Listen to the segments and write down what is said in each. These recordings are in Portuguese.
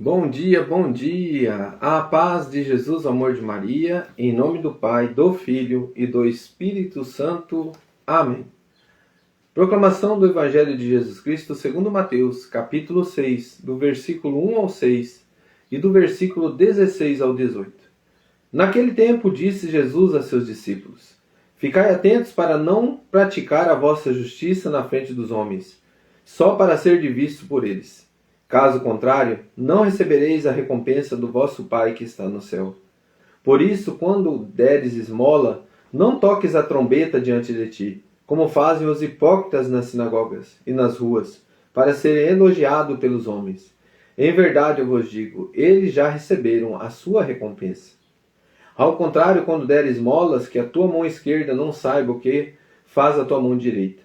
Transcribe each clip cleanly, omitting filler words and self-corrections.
Bom dia, bom dia! A paz de Jesus, o amor de Maria, em nome do Pai, do Filho e do Espírito Santo. Amém. Proclamação do Evangelho de Jesus Cristo segundo Mateus, capítulo 6, do versículo 1 ao 6 e do versículo 16 ao 18. Naquele tempo disse Jesus a seus discípulos: Ficai atentos para não praticar a vossa justiça na frente dos homens, só para ser visto por eles. Caso contrário, não recebereis a recompensa do vosso Pai que está no céu. Por isso, quando deres esmola, não toques a trombeta diante de ti, como fazem os hipócritas nas sinagogas e nas ruas, para serem elogiados pelos homens. Em verdade eu vos digo, eles já receberam a sua recompensa. Ao contrário, quando deres esmolas, que a tua mão esquerda não saiba o que faz a tua mão direita,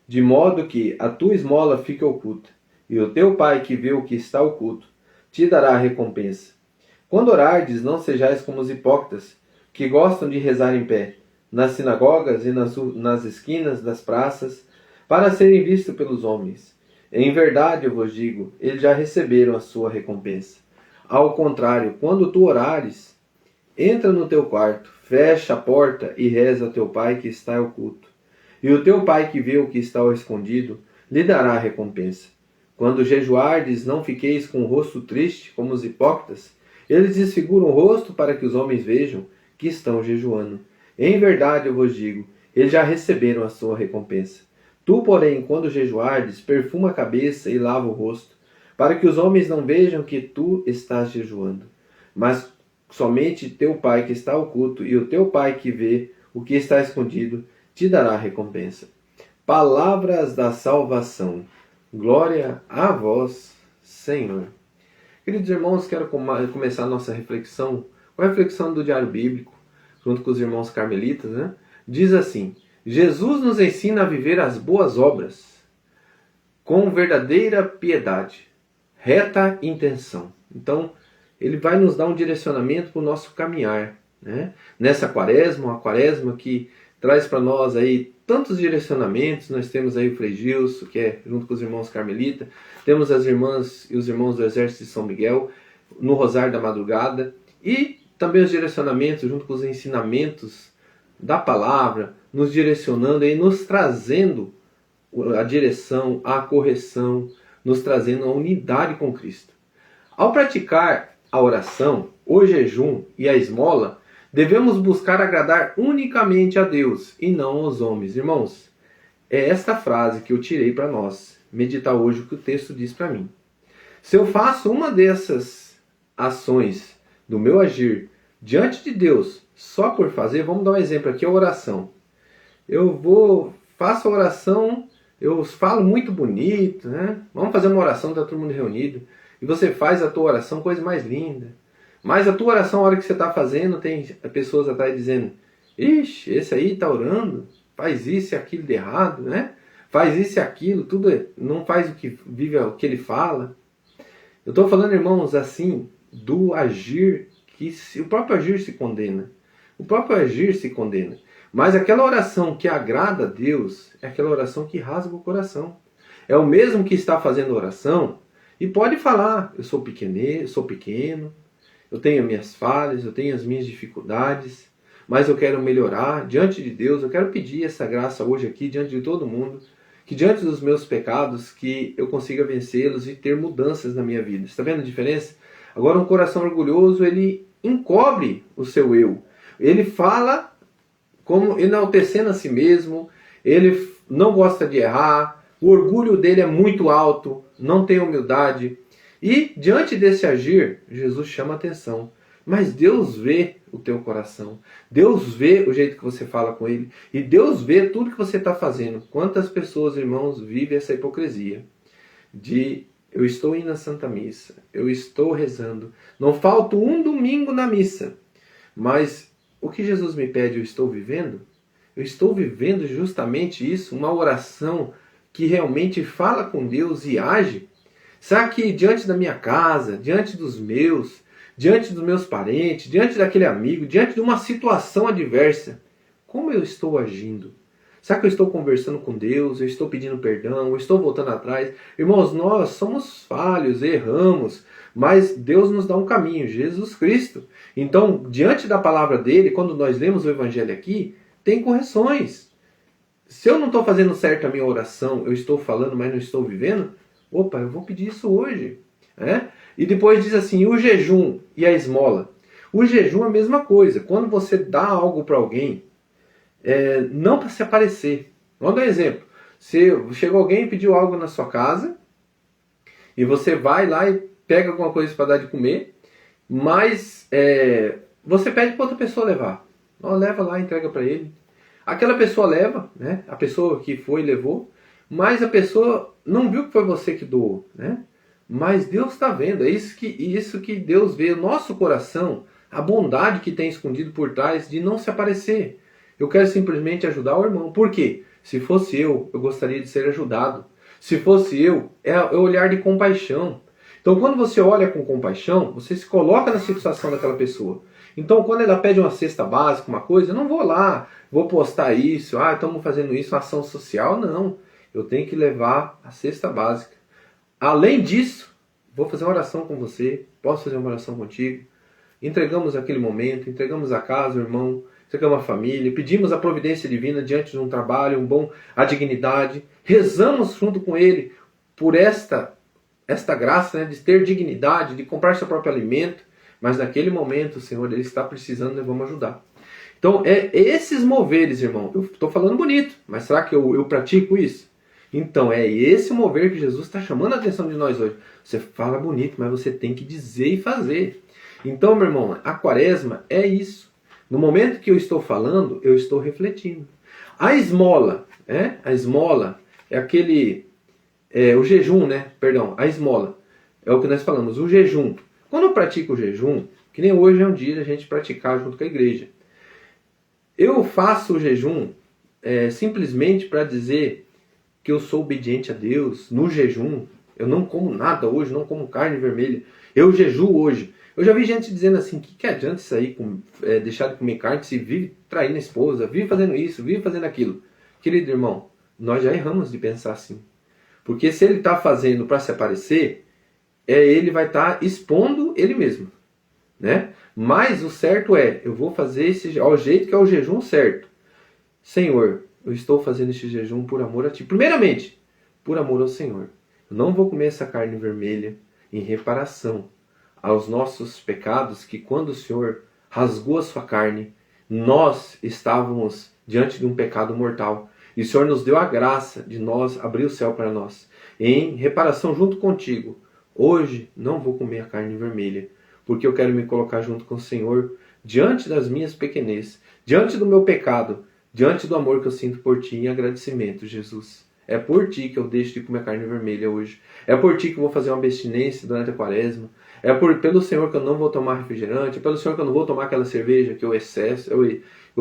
de modo que a tua esmola fique oculta. E o teu Pai que vê o que está oculto, te dará a recompensa. Quando orardes, não sejais como os hipócritas, que gostam de rezar em pé, nas sinagogas e nas esquinas das praças, para serem vistos pelos homens. Em verdade, eu vos digo, eles já receberam a sua recompensa. Ao contrário, quando tu orares, entra no teu quarto, fecha a porta e reza a teu Pai que está oculto. E o teu Pai que vê o que está escondido, lhe dará a recompensa. Quando jejuardes, não fiqueis com o rosto triste, como os hipócritas. Eles desfiguram o rosto para que os homens vejam que estão jejuando. Em verdade eu vos digo, eles já receberam a sua recompensa. Tu, porém, quando jejuardes, perfuma a cabeça e lava o rosto, para que os homens não vejam que tu estás jejuando. Mas somente teu Pai que está oculto, e o teu Pai que vê o que está escondido, te dará a recompensa. Palavras da salvação. Glória a vós, Senhor. Queridos irmãos, quero começar a nossa reflexão com a reflexão do Diário Bíblico, junto com os irmãos carmelitas, né? Diz assim: Jesus nos ensina a viver as boas obras com verdadeira piedade, reta intenção. Então, ele vai nos dar um direcionamento para o nosso caminhar, né? Nessa quaresma, uma quaresma que traz para nós aí tantos direcionamentos. Nós temos aí o Frei Gilson, que é junto com os irmãos carmelitas, temos as irmãs e os irmãos do Exército de São Miguel no Rosário da Madrugada, e também os direcionamentos junto com os ensinamentos da palavra, nos direcionando e nos trazendo a direção, a correção, nos trazendo a unidade com Cristo. Ao praticar a oração, o jejum e a esmola, devemos buscar agradar unicamente a Deus e não aos homens. Irmãos, é esta frase que eu tirei para nós meditar hoje o que o texto diz para mim. Se eu faço uma dessas ações do meu agir diante de Deus só por fazer, vamos dar um exemplo aqui, a oração. Faço a oração, eu falo muito bonito, né? Vamos fazer uma oração, está todo mundo reunido, e você faz a tua oração, coisa mais linda. Mas a tua oração, a hora que você está fazendo, tem pessoas atrás dizendo: ixi, esse aí está orando, faz isso e aquilo de errado, né? Faz isso e aquilo, tudo não faz o que vive, o que ele fala. Eu estou falando, irmãos, assim, do agir, o próprio agir se condena. O próprio agir se condena. Mas aquela oração que agrada a Deus é aquela oração que rasga o coração. É o mesmo que está fazendo oração e pode falar: eu sou pequeno, eu tenho as minhas falhas, eu tenho as minhas dificuldades, mas eu quero melhorar diante de Deus. Eu quero pedir essa graça hoje aqui diante de todo mundo, que diante dos meus pecados, que eu consiga vencê-los e ter mudanças na minha vida. Está vendo a diferença? Agora, um coração orgulhoso, ele encobre o seu eu. Ele fala como enaltecendo a si mesmo, ele não gosta de errar, o orgulho dele é muito alto, não tem humildade. E diante desse agir, Jesus chama a atenção. Mas Deus vê o teu coração. Deus vê o jeito que você fala com Ele. E Deus vê tudo que você está fazendo. Quantas pessoas, irmãos, vivem essa hipocrisia de: eu estou indo à Santa Missa, eu estou rezando, não falta um domingo na missa. Mas o que Jesus me pede, eu estou vivendo? Eu estou vivendo justamente isso, uma oração que realmente fala com Deus e age? Será que diante da minha casa, diante dos meus parentes, diante daquele amigo, diante de uma situação adversa, como eu estou agindo? Será que eu estou conversando com Deus? Eu estou pedindo perdão? Eu estou voltando atrás? Irmãos, nós somos falhos, erramos, mas Deus nos dá um caminho, Jesus Cristo. Então, diante da palavra dele, quando nós lemos o Evangelho aqui, tem correções. Se eu não estou fazendo certo a minha oração, eu estou falando, mas não estou vivendo, opa, eu vou pedir isso hoje. Né? E depois diz assim, o jejum e a esmola. O jejum é a mesma coisa. Quando você dá algo para alguém, não para se aparecer. Vamos dar um exemplo. Se chegou alguém e pediu algo na sua casa, e você vai lá e pega alguma coisa para dar de comer, mas você pede para outra pessoa levar. Leva lá e entrega para ele. Aquela pessoa leva, né? A pessoa que foi levou, mas a pessoa não viu que foi você que doou, né? Mas Deus está vendo, é isso que Deus vê, o nosso coração, a bondade que tem escondido por trás de não se aparecer. Eu quero simplesmente ajudar o irmão. Por quê? Se fosse eu gostaria de ser ajudado. Se fosse eu, é o olhar de compaixão. Então, quando você olha com compaixão, você se coloca na situação daquela pessoa. Então, quando ela pede uma cesta básica, uma coisa, eu não vou lá, vou postar isso, estamos fazendo isso, uma ação social. Não, eu tenho que levar a cesta básica. Além disso, vou fazer uma oração com você, posso fazer uma oração contigo. Entregamos aquele momento, entregamos a casa, o irmão, entregamos a família, pedimos a providência divina diante de um trabalho, a dignidade. Rezamos junto com ele por esta graça, né, de ter dignidade, de comprar seu próprio alimento. Mas naquele momento, o Senhor, ele está precisando e vamos ajudar. Então, esses moveres, irmão. Eu estou falando bonito, mas será que eu pratico isso? Então, é esse mover que Jesus está chamando a atenção de nós hoje. Você fala bonito, mas você tem que dizer e fazer. Então, meu irmão, a quaresma é isso. No momento que eu estou falando, eu estou refletindo. A esmola é aquele... o jejum, né? Perdão, a esmola. É o que nós falamos, o jejum. Quando eu pratico o jejum, que nem hoje é um dia a gente praticar junto com a igreja. Eu faço o jejum simplesmente para dizer que eu sou obediente a Deus no jejum. Eu não como nada hoje, não como carne vermelha. Eu jejuo hoje. Eu já vi gente dizendo assim, que adianta isso aí, deixar de comer carne, se vive traindo a esposa, vive fazendo isso, vive fazendo aquilo. Querido irmão, nós já erramos de pensar assim. Porque se ele está fazendo para se aparecer, ele vai estar expondo ele mesmo. Né? Mas o certo eu vou fazer ao jeito que é o jejum certo. Senhor, eu estou fazendo este jejum por amor a Ti. Primeiramente, por amor ao Senhor. Eu não vou comer essa carne vermelha em reparação aos nossos pecados, que quando o Senhor rasgou a sua carne, nós estávamos diante de um pecado mortal. E o Senhor nos deu a graça de nós abrir o céu para nós. Em reparação junto contigo, hoje não vou comer a carne vermelha, porque eu quero me colocar junto com o Senhor diante das minhas pequenez, diante do meu pecado, diante do amor que eu sinto por Ti em agradecimento, Jesus. É por Ti que eu deixo de comer carne vermelha hoje. É por Ti que eu vou fazer uma abstinência durante a quaresma. É pelo Senhor que eu não vou tomar refrigerante. É pelo Senhor que eu não vou tomar aquela cerveja que eu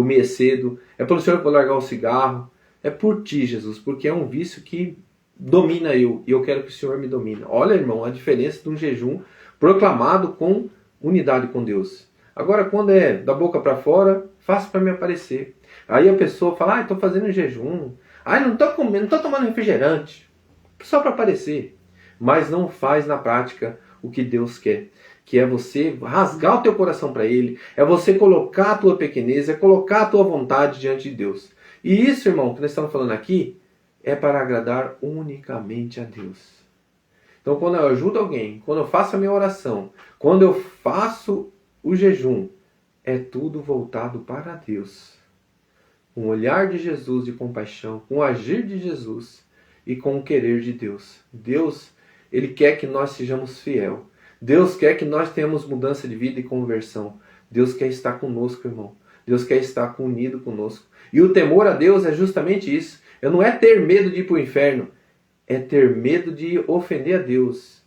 me excedo. É pelo Senhor que eu vou largar o cigarro. É por Ti, Jesus, porque é um vício que domina eu. E eu quero que o Senhor me domine. Olha, irmão, a diferença de um jejum proclamado com unidade com Deus. Agora, quando é da boca para fora, faço para me aparecer. Aí a pessoa fala, estou fazendo jejum. Não estou comendo, não estou tomando refrigerante. Só para aparecer. Mas não faz na prática o que Deus quer. Que é você rasgar o teu coração para Ele. É você colocar a tua pequenez, é colocar a tua vontade diante de Deus. E isso, irmão, que nós estamos falando aqui, é para agradar unicamente a Deus. Então, quando eu ajudo alguém, quando eu faço a minha oração, quando eu faço o jejum, é tudo voltado para Deus. Com o olhar de Jesus de compaixão, com o agir de Jesus e com o querer de Deus. Deus, Ele quer que nós sejamos fiel. Deus quer que nós tenhamos mudança de vida e conversão. Deus quer estar conosco, irmão. Deus quer estar unido conosco. E o temor a Deus é justamente isso. Não é ter medo de ir para o inferno. É ter medo de ofender a Deus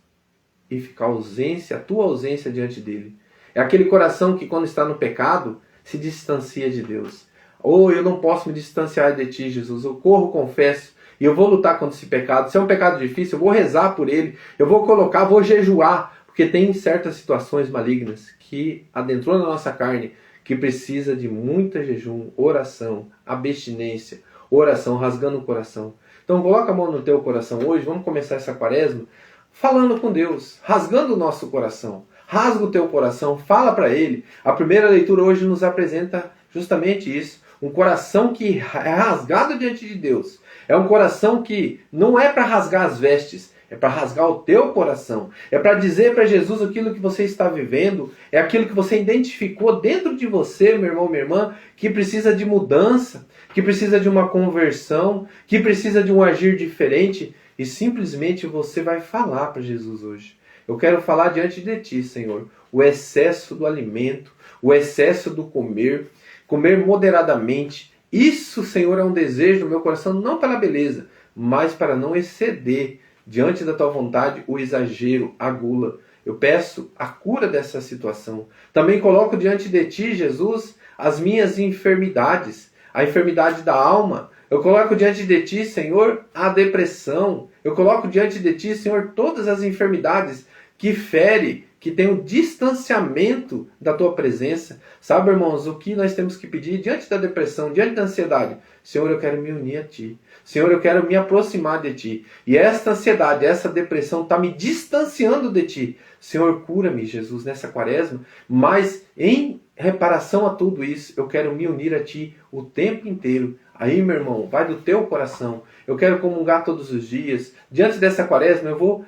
e ficar a tua ausência diante dele. É aquele coração que quando está no pecado se distancia de Deus. Eu não posso me distanciar de Ti, Jesus. Eu corro, confesso e eu vou lutar contra esse pecado. Se é um pecado difícil, eu vou rezar por ele. Eu vou jejuar, porque tem certas situações malignas que adentrou na nossa carne, que precisa de muita jejum, oração, abstinência, oração, rasgando o coração. Então coloca a mão no teu coração hoje, vamos começar essa quaresma falando com Deus, rasgando o nosso coração. Rasga o teu coração, fala para Ele. A primeira leitura hoje nos apresenta justamente isso. Um coração que é rasgado diante de Deus. É um coração que não é para rasgar as vestes, é para rasgar o teu coração. É para dizer para Jesus aquilo que você está vivendo, é aquilo que você identificou dentro de você, meu irmão, minha irmã, que precisa de mudança, que precisa de uma conversão, que precisa de um agir diferente. E simplesmente você vai falar para Jesus hoje. Eu quero falar diante de ti, Senhor, o excesso do alimento, o excesso do comer, comer moderadamente. Isso, Senhor, é um desejo do meu coração, não pela beleza, mas para não exceder diante da tua vontade o exagero, a gula. Eu peço a cura dessa situação. Também coloco diante de ti, Jesus, as minhas enfermidades, a enfermidade da alma. Eu coloco diante de ti, Senhor, a depressão. Eu coloco diante de ti, Senhor, todas as enfermidades que fere, que tem um distanciamento da tua presença. Sabe, irmãos, o que nós temos que pedir diante da depressão, diante da ansiedade? Senhor, eu quero me unir a ti. Senhor, eu quero me aproximar de ti. E esta ansiedade, essa depressão está me distanciando de ti. Senhor, cura-me, Jesus, nessa quaresma. Mas em reparação a tudo isso, eu quero me unir a ti o tempo inteiro. Aí, meu irmão, vai do teu coração. Eu quero comungar todos os dias. Diante dessa quaresma, eu vou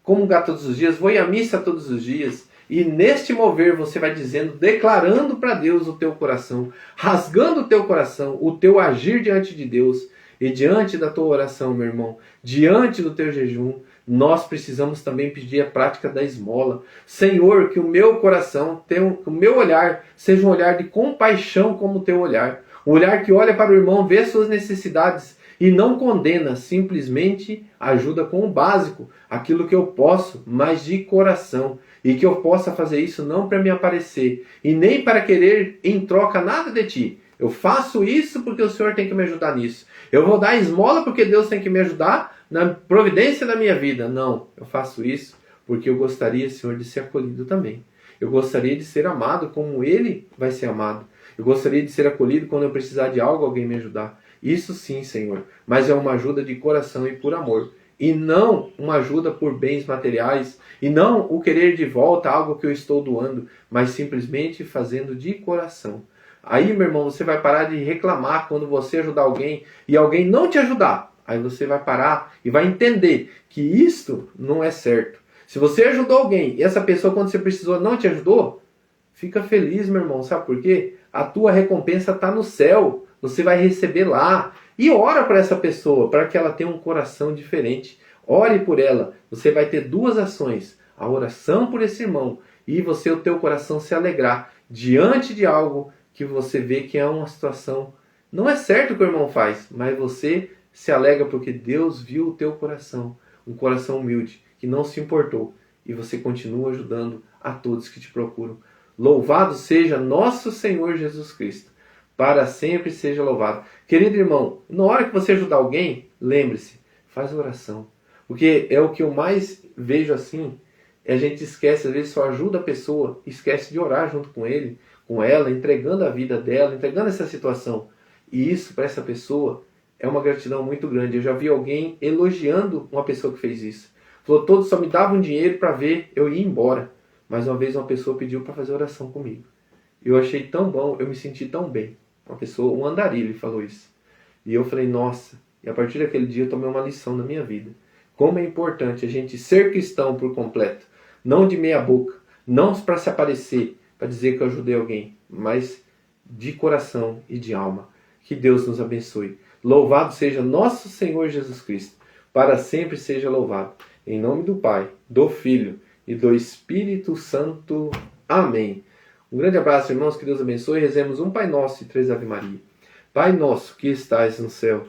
comungar todos os dias, vou ir à missa todos os dias. E neste mover você vai dizendo, declarando para Deus o teu coração, rasgando o teu coração, o teu agir diante de Deus. E diante da tua oração, meu irmão, diante do teu jejum, nós precisamos também pedir a prática da esmola. Senhor, que o meu coração, o meu olhar, seja um olhar de compaixão como o teu olhar. Um olhar que olha para o irmão, vê suas necessidades e não condena, simplesmente ajuda com o básico, aquilo que eu posso, mas de coração. E que eu possa fazer isso não para me aparecer e nem para querer em troca nada de ti. Eu faço isso porque o Senhor tem que me ajudar nisso. Eu vou dar esmola porque Deus tem que me ajudar na providência da minha vida. Não, eu faço isso porque eu gostaria, Senhor, de ser acolhido também. Eu gostaria de ser amado como Ele vai ser amado. Eu gostaria de ser acolhido quando eu precisar de algo, alguém me ajudar. Isso sim, Senhor, mas é uma ajuda de coração e por amor. E não uma ajuda por bens materiais, e não o querer de volta algo que eu estou doando, mas simplesmente fazendo de coração. Aí, meu irmão, você vai parar de reclamar quando você ajudar alguém e alguém não te ajudar. Aí você vai parar e vai entender que isto não é certo. Se você ajudou alguém e essa pessoa, quando você precisou, não te ajudou, fica feliz, meu irmão. Sabe por quê? A tua recompensa está no céu. Você vai receber lá. E ora para essa pessoa, para que ela tenha um coração diferente. Ore por ela. Você vai ter duas ações. A oração por esse irmão e você, o teu coração, se alegrar diante de algo que você vê que é uma situação. Não é certo o que o irmão faz, mas você se alegra porque Deus viu o teu coração. Um coração humilde, que não se importou. E você continua ajudando a todos que te procuram. Louvado seja nosso Senhor Jesus Cristo. Para sempre seja louvado. Querido irmão, na hora que você ajudar alguém, lembre-se, faz oração. Porque é o que eu mais vejo assim, a gente esquece, às vezes só ajuda a pessoa, esquece de orar junto com ele, com ela, entregando a vida dela, entregando essa situação. E isso para essa pessoa é uma gratidão muito grande. Eu já vi alguém elogiando uma pessoa que fez isso. Falou, todos só me davam dinheiro para ver eu ir embora. Mas uma vez uma pessoa pediu para fazer oração comigo. Eu achei tão bom, eu me senti tão bem. Uma pessoa, um andarilho, falou isso. E eu falei, nossa. E a partir daquele dia eu tomei uma lição na minha vida. Como é importante a gente ser cristão por completo. Não de meia boca. Não para se aparecer, para dizer que eu ajudei alguém. Mas de coração e de alma. Que Deus nos abençoe. Louvado seja nosso Senhor Jesus Cristo. Para sempre seja louvado. Em nome do Pai, do Filho e do Espírito Santo. Amém. Um grande abraço, irmãos, que Deus abençoe. Rezemos um Pai Nosso e 3 Ave Maria. Pai nosso que estais no céu,